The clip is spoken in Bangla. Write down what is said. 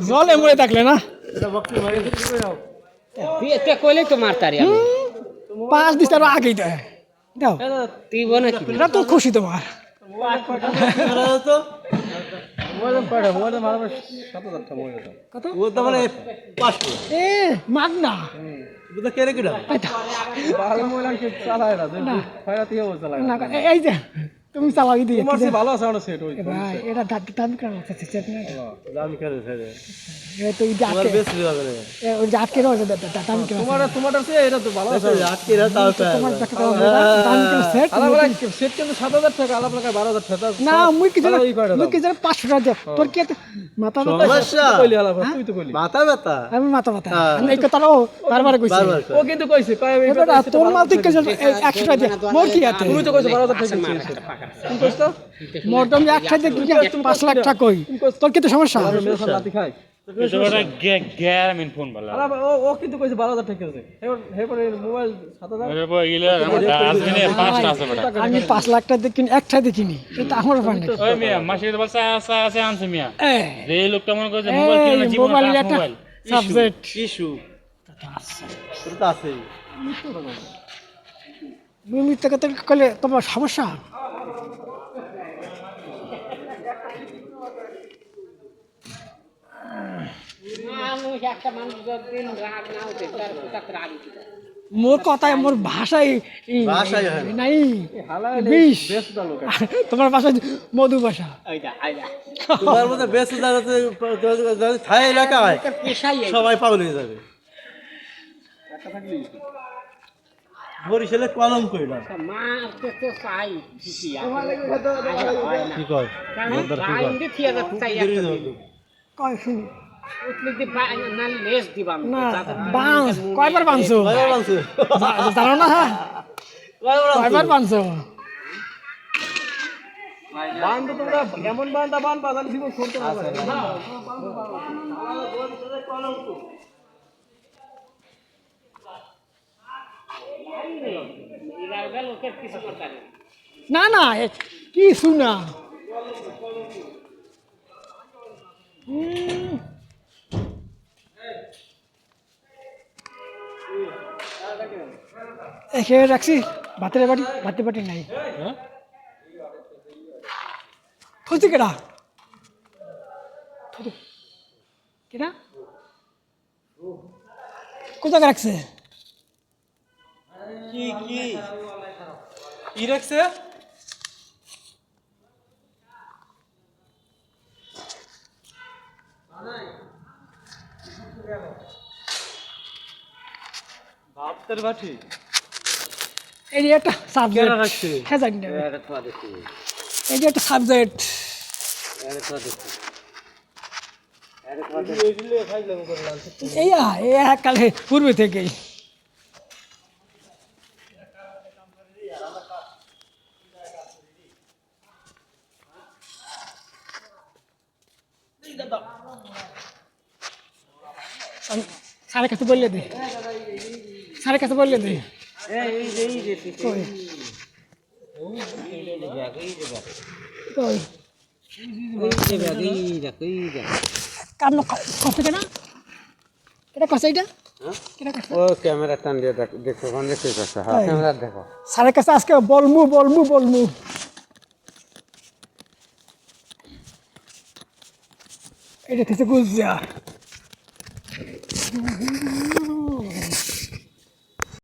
জলে মরে থাকলে না তুই একটা কইলে তো মারতারি আমি 5 দিন তার আগেই দেয় দাও তুই বনা কি এটা তো খুশি তোমার কত এ মাগ না না, এই যে তুমি চালাও দিয়ে ভালো আছে আমার সেট ওই ভাই এটা দামি কেন আছে সেট না দামি করে ছেড়ে এ তো এই তোমার আটকে বেশি হবে না এ ওই যে আটকে রয়েছে দামি কেন তোমারটা সে এটা তো ভালো আছে আটকে রা তাও তোমার টাকা দামি কেন সেট আলাদা সেট কিন্তু 7000 টাকা আলাদা টাকা 12000 টাকা না মুই কি জানি 500 টাকা দে তোর কি মাথা ব্যথা সমস্যা কইলি আলাদা তুই তো কইলি মাথা ব্যথা আমি মাথা ব্যথা এই কথাও বারবার কইছি ও কিন্তু কইছে কয় এটা তোর মাল তুই কেন 100 টাকা দে মোর কি আছে তুই তো কইছ 12000 টাকা দিছিস তুমি কইছ তো মোর তুমি 1 টাকা দিয়ে 5 লাখ টাকা কই তোর কি তো সমস্যা মেরে রাতে খাই গ্যারামিন ফোন বলা আলাদা ও কিন্তু কইছে 12000 টাকা দিছে এরপরে মোবাইল 7000 এর পর গিলে আজমিনে 5টা আছে বেটা আমি 5 লাখ টাকা দিয়ে কিনি একটা দিয়ে কিনি এটা আমার ফান্ড ওই মিয়া মাসে তো বলছে আছে আনছে মিয়া এ এই লোকটা মনে করে মোবাইল কিনে জীবন মোবাইল কাজ একটা মোবাইল সাবজেক্ট ইস্যু এটা তো আছে মিথ্যা কথা কইলে তোমার সমস্যা একটা মানুষ দিন রাগ না হতে তার রাগ মোর কথায় মোর ভাষায় ভাষায় হয়। নাই হালায় বিষ বেশ ভালো তোমার ভাষায় মধু ভাষা আইদা আইদা তোমার মধ্যে বেশ দাঁড়াতে থাই এলাকা হয় পেশাই সবাই পাগল হয়ে যাবে বরিশালে কলম কইলা মা তো চাই দিছি কি কয় বাইন দি থিয়া চাই কয় শুনি উতলি দি না লেস দিবাম না বাউন্স কয়বার বাউন্সো কয়বার বাংছে জানো না কয়বার বাউন্সো বান তো তোমরা এমন বানটা বান বাজান জীবন শুনতে পারবে না লোকের কিছু করতে না না কি শুনা খেয়ে রাখছি ভাতের বাটি নাই খুঁজছি কেডা কেডা কোথায় রাখছে কি কি কি রাখছে ভাতের বাটি এই যে একটা সাবজেক্ট কেডা রাখছে হ্যাঁ জানি না এই যে একটা সাবজেক্ট এই কালে পূর্বে থেকেই স্যারের কাছে বললে দে স্যারের কাছে বললে দে কই কাম কষ্ট কেনা এটা কষ্ট এটা ও ক্যামেরা টান দিয়ে দেখো কোন দেখতে পাচ্ছ হ্যাঁ ক্যামেরা দেখো স্যারের কাছে আজকে বলমু এটা থেকে গুজ যা